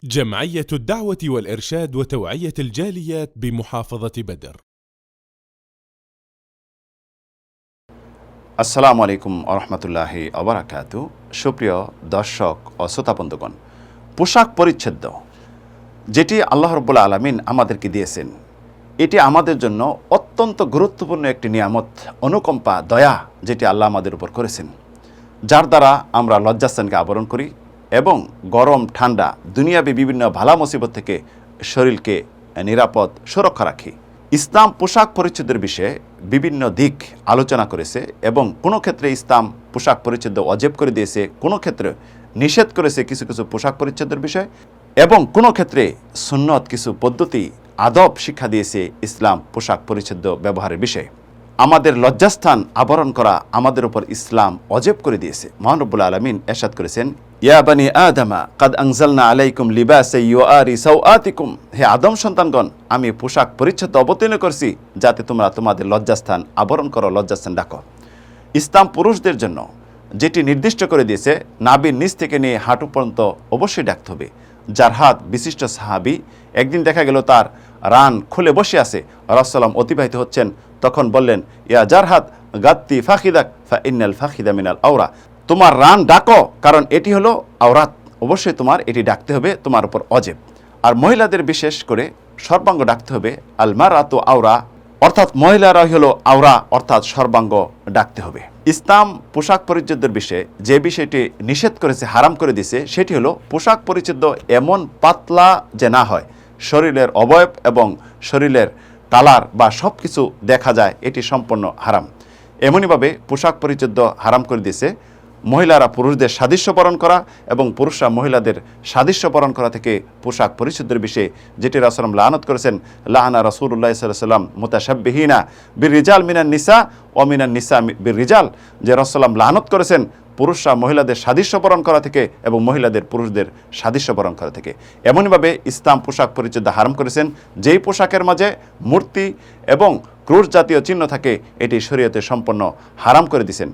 جمعية الدعوة والإرشاد وتوعية الجاليات بمحافظة بدر। আসসালামু আলাইকুম ওরহমতুল্লাহি ওবারাকাতু। সুপ্রিয় দর্শক ও শ্রোতা বন্ধুগণ, পোশাক পরিচ্ছদ যেটি আল্লাহ রাব্বুল আলামিন আমাদেরকে দিয়েছেন, এটি আমাদের জন্য অত্যন্ত গুরুত্বপূর্ণ একটি নিয়ামত, অনুকম্পা, দয়া যেটি আল্লাহ আমাদের উপর করেছেন, যার দ্বারা আমরা লজ্জাস্থানকে আবরণ করি এবং গরম ঠান্ডা দুনিয়াবি বিভিন্ন ভালা মুসিবত থেকে শরীরকে নিরাপদ সুরক্ষা রাখি। ইসলাম পোশাক পরিচ্ছদের বিষয়ে বিভিন্ন দিক আলোচনা করেছে এবং কোনো ক্ষেত্রে ইসলাম পোশাক পরিচ্ছদ ওয়াজিব করে দিয়েছে, কোনো ক্ষেত্রে নিষেধ করেছে কিছু কিছু পোশাক পরিচ্ছদের বিষয়, এবং কোনো ক্ষেত্রে সুন্নত কিছু পদ্ধতি আদব শিক্ষা দিয়েছে ইসলাম পোশাক পরিচ্ছদ ব্যবহারের বিষয়ে। আমাদের লজ্জাস্থান আবরণ করা আমাদের উপর ইসলাম ওয়াজিব করে দিয়েছে। মহান রব্বুল আলামিন ইরশাদ করেছেন, ইয়া বানি আদমা কাদ আনজালনা আলাইকুম লিবাসা ইউআরি সাওআতিকুম, হে আদম সন্তানগণ, আমি পোশাক পরিচ্ছদ অবতীর্ণ করছি যাতে তোমরা তোমাদের লজ্জাস্থান আবরণ করো, লজ্জাস্থান ডাকো। ইসলাম পুরুষদের জন্য যেটি নির্দিষ্ট করে দিয়েছে, নাভির নিচ থেকে নিয়ে হাঁটু পর্যন্ত অবশ্যই ডাকতে হবে। জারহাত বিশিষ্ট সাহাবী, একদিন দেখা গেল তার রান খুলে বসে আছে, রাসূলুল্লাহ অতিবাহিত হচ্ছেন, তখন বললেন, ইয়া জারহাত গাত্তি ফাখিদাক ফা ইন্নাল ফাখিদা মিনাল আওরা, তোমার রান ডাকো, কারণ এটি হলো আওরাত, অবশ্যই তোমার এটি ডাকতে হবে, তোমার উপর ওয়াজিব। আর মহিলাদের বিশেষ করে সর্বাঙ্গ ডাকতে হবে, আল মারাতু আওরা, অর্থাৎ মহিলারা হলো আওরা, অর্থাৎ সর্বাঙ্গ ডাকতে হবে। ইসলাম পোশাক পরিচ্ছদের বিষয়ে যে বিষয়টি নিষেধ করেছে, হারাম করে দিয়েছে, সেটি হলো পোশাক পরিচ্ছদ এমন পাতলা যে না হয় শরীরের অবয়ব এবং শরীরের কালার বা সব কিছু দেখা যায়, এটি সম্পূর্ণ হারাম। এমনইভাবে পোশাক পরিচ্ছদ হারাম করে দিয়েছে মহিলারা পুরুষদের সাদৃশ্য বরণ করা এবং পুরুষরা মহিলাদের সাদৃশ্য বরণ করা থেকে পোশাক পরিচ্ছদের বিষয়ে যেটি রাসূলুল্লাহ লানত করেছেন, লাআনা রাসূলুল্লাহ সাল্লাল্লাহু আলাইহি ওয়াসাল্লাম মুতাশাব্বিহিনা বিররিজাল মিনান নিসা ওয়া মিনান নিসা বিররিজাল, যে রাসূলুল্লাহ লানত করেছেন পুরুষরা মহিলাদের সাদৃশ্য বরণ করা থেকে এবং মহিলাদের পুরুষদের সাদৃশ্য বরণ করা থেকে। এমনইভাবে ইসলাম পোশাক পরিচ্ছদ হারাম করেছেন যেই পোশাকের মাঝে মূর্তি এবং ক্রুশ জাতীয় চিহ্ন থাকে, এটি শরীয়তে সম্পূর্ণ হারাম করে দিয়েছেন।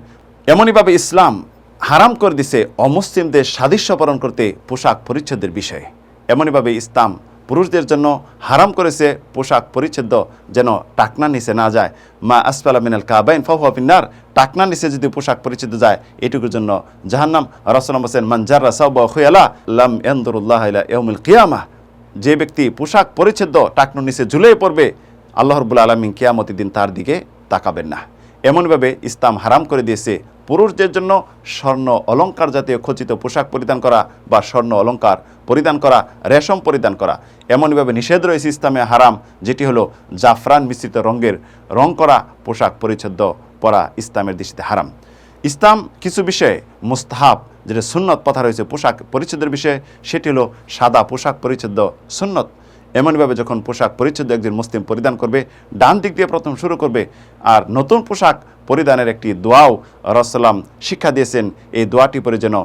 এমনইভাবে ইসলাম হারাম করে দিছে অমুসলিমদের সাদৃশ্য বরণ করতে পোশাক পরিচ্ছদের বিষয়ে। এমনইভাবে ইসলাম পুরুষদের জন্য হারাম করেছে পোশাক পরিচ্ছদ যেন টাকনার নিচে না যায়, মা আসফালা মিনাল কাবাইন ফাহুয়া ফিন্নার, টাকনার নিচে যদি পোশাক পরিচ্ছদ যায় এটুকুর জন্য জাহান্নাম। রাসূলুল্লাহ বলেন, মান জাররা সাওবা খুয়ালা লাম ইয়ানদুরুল্লাহ ইলা ইয়াউমিল কিয়ামাহ, যে ব্যক্তি পোশাক পরিচ্ছদ টাকনার নিচে ঝুলিয়ে পড়বে, আল্লাহ রাব্বুল আলামিন কিয়ামতের দিন তার দিকে তাকাবেন না। এমনভাবে ইসলাম হারাম করে দিয়েছে পুরুষদের জন্য স্বর্ণ অলংকার জাতীয় খচিত পোশাক পরিধান করা বা স্বর্ণ অলংকার পরিধান করা, রেশম পরিধান করা। এমনভাবে নিষেধ রয়েছে ইসলামে হারাম, যেটি হলো জাফরান মিশ্রিত রঙের রং করা পোশাক পরিচ্ছদ পরা ইসলামের দৃষ্টিতে হারাম। ইসলাম কিছু বিষয়ে মুস্তাহাব, যেটা সুন্নত কথা রয়েছে পোশাক পরিচ্ছদের বিষয়ে, সেটি হলো সাদা পোশাক পরিচ্ছদ সুন্নত। এমনভাবে যখন পোশাক পরিচ্ছদ একজন মুসলিম পরিধান করবে, ডান দিক দিয়ে প্রথম শুরু করবে, আর নতুন পোশাক পরিধানের একটি দোয়াও রাসূলুল্লাহ শিক্ষা দিয়েছেন, এই দোয়াটি পরে যেন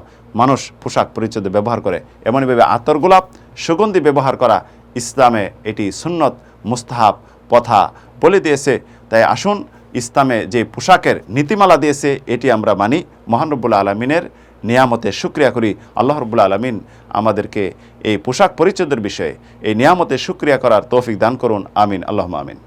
মানুষ পোশাক পরিচ্ছদ ব্যবহার করে। এমনভাবে আতর গোলাপ সুগন্ধি ব্যবহার করা ইসলামে এটি সুন্নত মুস্তাহাব প্রথা বলে দিয়েছে। তাই আসুন ইসলামে যে পোশাকের নীতিমালা দিয়েছে এটি আমরা মানি, মহান রব্বুল আলামিনের নিয়ামতে শুকরিয়া করি। আল্লাহ রাব্বুল আলামিন আমাদেরকে এই পোশাক পরিচ্ছদের বিষয়ে এই নিয়ামতে শুকরিয়া করার তৌফিক দান করুন। আমিন, আল্লাহুম্মা আমিন।